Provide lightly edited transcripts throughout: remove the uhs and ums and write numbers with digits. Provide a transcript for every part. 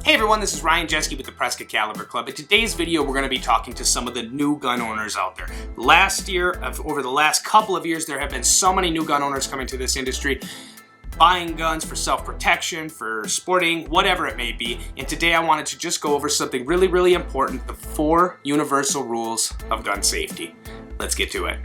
Hey everyone, this is Ryan Jeske with the Prescott Caliber Club. In today's video, we're going to be talking to some of the new gun owners out there. Over the last couple of years, there have been so many new gun owners coming to this industry, buying guns for self-protection, for sporting, whatever it may be. And today I wanted to just go over something really, really important, the 4 universal rules of gun safety. Let's get to it.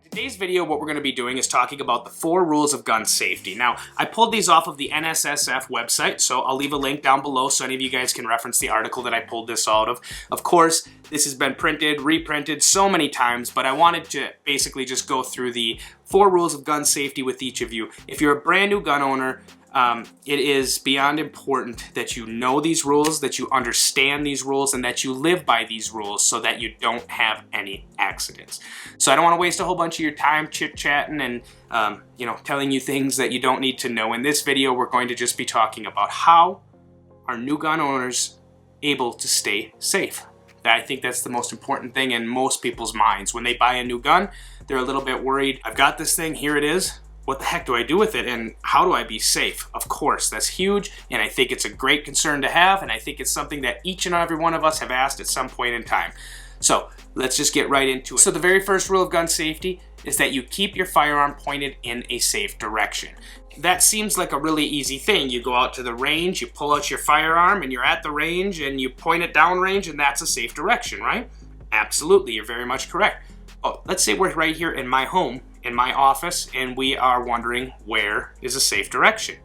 Today's video, what we're going to be doing is talking about the 4 rules of gun safety. Now, I pulled these off of the NSSF website, so I'll leave a link down below so any of you guys can reference the article that I pulled this out of. Of course, this has been printed, reprinted so many times, but I wanted to basically just go through the 4 rules of gun safety with each of you. If you're a brand new gun owner, it is beyond important that you know these rules, that you understand these rules, and that you live by these rules so that you don't have any accidents. So I don't want to waste a whole bunch of your time chit-chatting and telling you things that you don't need to know. In this video, we're going to just be talking about how are new gun owners able to stay safe. I think that's the most important thing in most people's minds. When they buy a new gun, they're a little bit worried. I've got this thing, here it is. What the heck do I do with it, and how do I be safe? Of course, that's huge, and I think it's a great concern to have, and I think it's something that each and every one of us have asked at some point in time. So let's just get right into it. So the very first rule of gun safety is that you keep your firearm pointed in a safe direction. That seems like a really easy thing. You go out to the range, you pull out your firearm, and you're at the range, and you point it downrange, and that's a safe direction, right? Absolutely, you're very much correct. Oh, let's say we're right here in my home, in my office, and we are wondering where is a safe direction.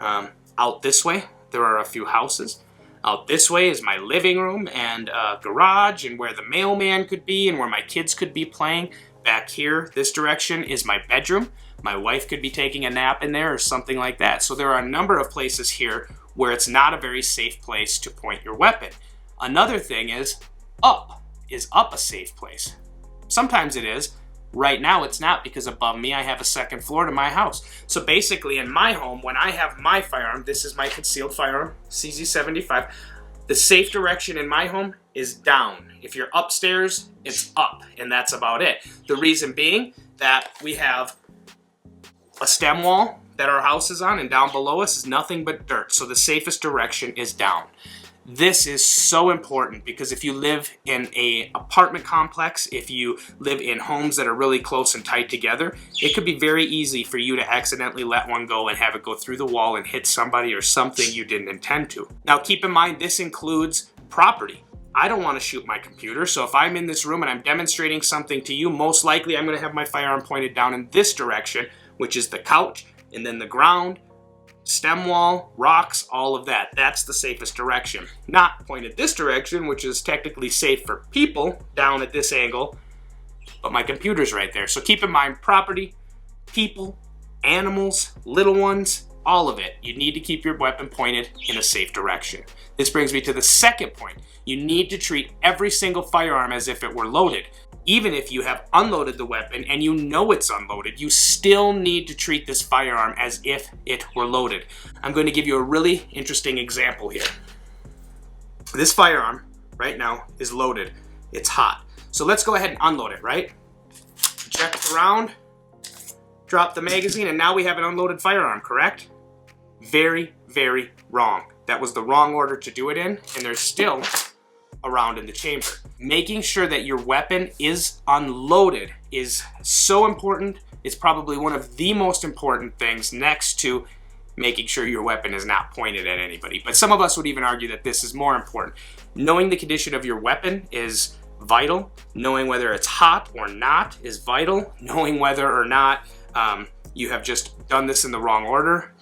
Out this way, there are a few houses. Out this way is my living room and a garage and where the mailman could be and where my kids could be playing. Back here, this direction is my bedroom. My wife could be taking a nap in there or something like that. So there are a number of places here where it's not a very safe place to point your weapon. Another thing is up. Is up a safe place? Sometimes it is. Right now it's not, because above me I have a second floor to my house. So basically in my home, when I have my firearm, this is my concealed firearm, CZ75, the safe direction in my home is down. If you're upstairs, it's up, and that's about it. The reason being that we have a stem wall that our house is on, and down below us is nothing but dirt. So the safest direction is down. This is so important because if you live in an apartment complex, if you live in homes that are really close and tight together, it could be very easy for you to accidentally let one go and have it go through the wall and hit somebody or something you didn't intend to. Now keep in mind, this includes property. I don't want to shoot my computer, so if I'm in this room and I'm demonstrating something to you, most likely I'm going to have my firearm pointed down in this direction, which is the couch, and then the ground, stem wall, rocks, all of that. That's the safest direction. Not pointed this direction, which is technically safe for people down at this angle, but my computer's right there. So keep in mind, property, people, animals, little ones, all of it. You need to keep your weapon pointed in a safe direction. This brings me to the second point. You need to treat every single firearm as if it were loaded. Even if you have unloaded the weapon and you know it's unloaded, you still need to treat this firearm as if it were loaded. I'm going to give you a really interesting example here. This firearm right now is loaded. It's hot. So let's go ahead and unload it, right? Check the round, drop the magazine, and now we have an unloaded firearm, correct? Very, very wrong. That was the wrong order to do it in, and there's still a round in the chamber. Making sure that your weapon is unloaded is so important. It's probably one of the most important things next to making sure your weapon is not pointed at anybody. But some of us would even argue that this is more important. Knowing the condition of your weapon is vital. Knowing whether it's hot or not is vital. Knowing whether or not you have just done this in the wrong order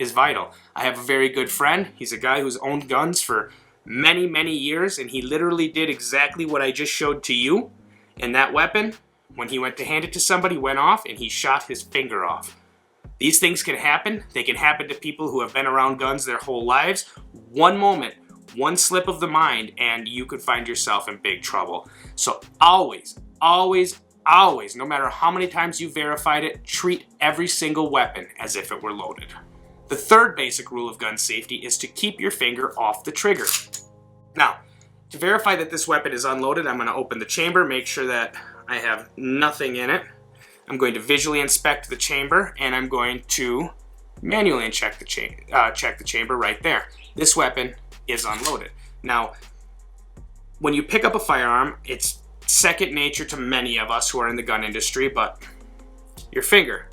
is vital. I have a very good friend. He's a guy who's owned guns for many, many years, and he literally did exactly what I just showed to you. And that weapon, when he went to hand it to somebody, went off and he shot his finger off. These things can happen. They can happen to people who have been around guns their whole lives. One moment, one slip of the mind, and you could find yourself in big trouble. So always, always, always, no matter how many times you verified it, treat every single weapon as if it were loaded. The third basic rule of gun safety is to keep your finger off the trigger. Now, to verify that this weapon is unloaded, I'm going to open the chamber, make sure that I have nothing in it. I'm going to visually inspect the chamber, and I'm going to manually check the chamber right there. This weapon is unloaded. Now, when you pick up a firearm, it's second nature to many of us who are in the gun industry, but your finger,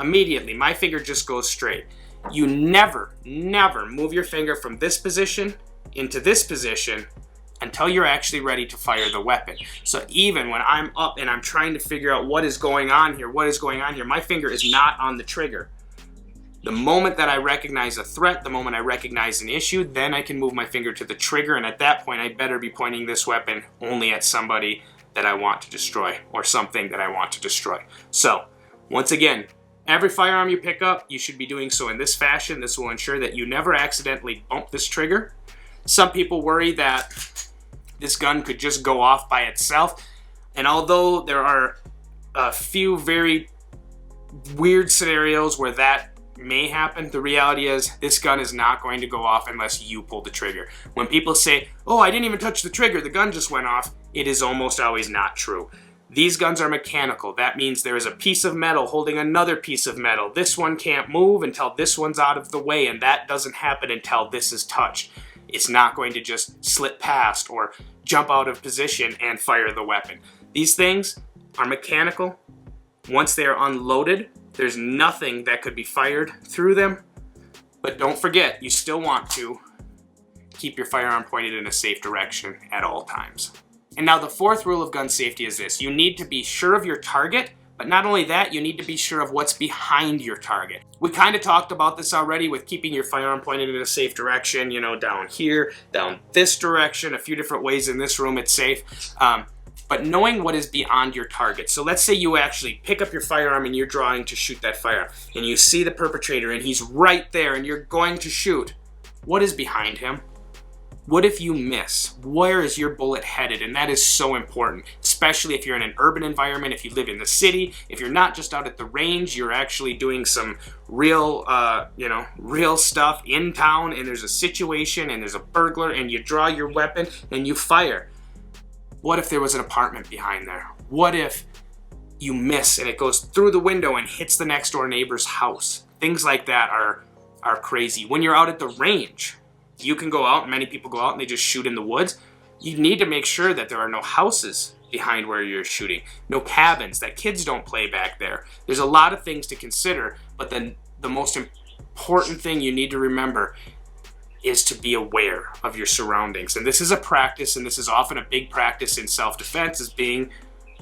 immediately, my finger just goes straight. You never move your finger from this position into this position until you're actually ready to fire the weapon. So even when I'm up and I'm trying to figure out what is going on here, my finger is not on the trigger. The moment that I recognize a threat, the moment I recognize an issue, then I can move my finger to the trigger, and at that point I better be pointing this weapon only at somebody that I want to destroy or something that I want to destroy. So, once again, every firearm you pick up, you should be doing so in this fashion. This will ensure that you never accidentally bump this trigger. Some people worry that this gun could just go off by itself, and although there are a few very weird scenarios where that may happen, the reality is this gun is not going to go off unless you pull the trigger. When people say, oh, I didn't even touch the trigger, the gun just went off, it is almost always not true. These guns are mechanical. That means there is a piece of metal holding another piece of metal. This one can't move until this one's out of the way, and that doesn't happen until this is touched. It's not going to just slip past or jump out of position and fire the weapon. These things are mechanical. Once they are unloaded, there's nothing that could be fired through them. But don't forget, you still want to keep your firearm pointed in a safe direction at all times. And now the fourth rule of gun safety is this. You need to be sure of your target, but not only that, you need to be sure of what's behind your target. We kind of talked about this already with keeping your firearm pointed in a safe direction, you know, down here, down this direction, a few different ways in this room it's safe. But knowing what is beyond your target. So let's say you actually pick up your firearm and you're drawing to shoot that firearm, and you see the perpetrator and he's right there and you're going to shoot. What is behind him? What if you miss? Where is your bullet headed? And that is so important, especially if you're in an urban environment, if you live in the city, if you're not just out at the range, you're actually doing some real, real stuff in town, and there's a situation and there's a burglar and you draw your weapon and you fire. What if there was an apartment behind there? What if you miss and it goes through the window and hits the next door neighbor's house? Things like that are crazy. When you're out at the range, you can go out, and many people go out and they just shoot in the woods. You need to make sure that there are no houses behind where you're shooting, no cabins, that kids don't play back there. There's a lot of things to consider, but then the most important thing you need to remember is to be aware of your surroundings. And this is a practice, and this is often a big practice in self-defense, is being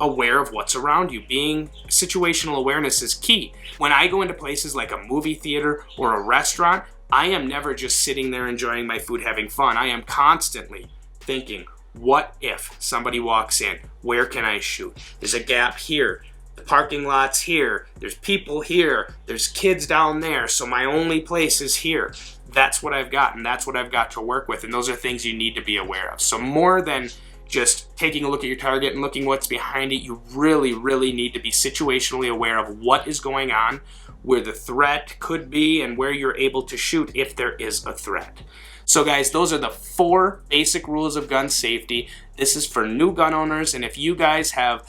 aware of what's around you. Being situational awareness is key. When I go into places like a movie theater or a restaurant, I am never just sitting there enjoying my food, having fun. I am constantly thinking, what if somebody walks in? Where can I shoot? There's a gap here. The parking lot's here. There's people here. There's kids down there. So my only place is here. That's what I've got, and that's what I've got to work with. And those are things you need to be aware of. So more than just taking a look at your target and looking what's behind it, you really need to be situationally aware of what is going on, where the threat could be, and where you're able to shoot if there is a threat. So guys, those are the 4 basic rules of gun safety. This is for new gun owners, and if you guys have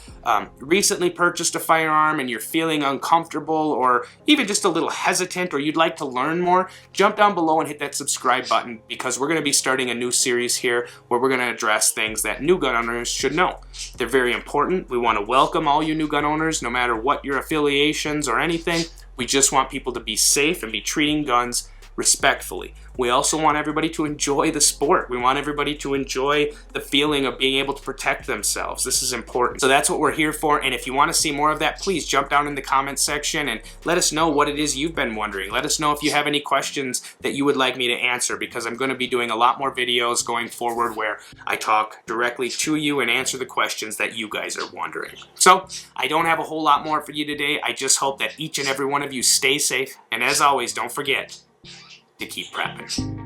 recently purchased a firearm and you're feeling uncomfortable or even just a little hesitant, or you'd like to learn more, jump down below and hit that subscribe button, because we're going to be starting a new series here where we're going to address things that new gun owners should know. They're very important. We want to welcome all you new gun owners, no matter what your affiliations or anything. We just want people to be safe and be treating guns respectfully. We also want everybody to enjoy the sport. We want everybody to enjoy the feeling of being able to protect themselves. This is important. So that's what we're here for, and if you want to see more of that, please jump down in the comments section and let us know what it is you've been wondering. Let us know if you have any questions that you would like me to answer, because I'm going to be doing a lot more videos going forward where I talk directly to you and answer the questions that you guys are wondering. So I don't have a whole lot more for you today. I just hope that each and every one of you stay safe, and as always, don't forget to keep prepping.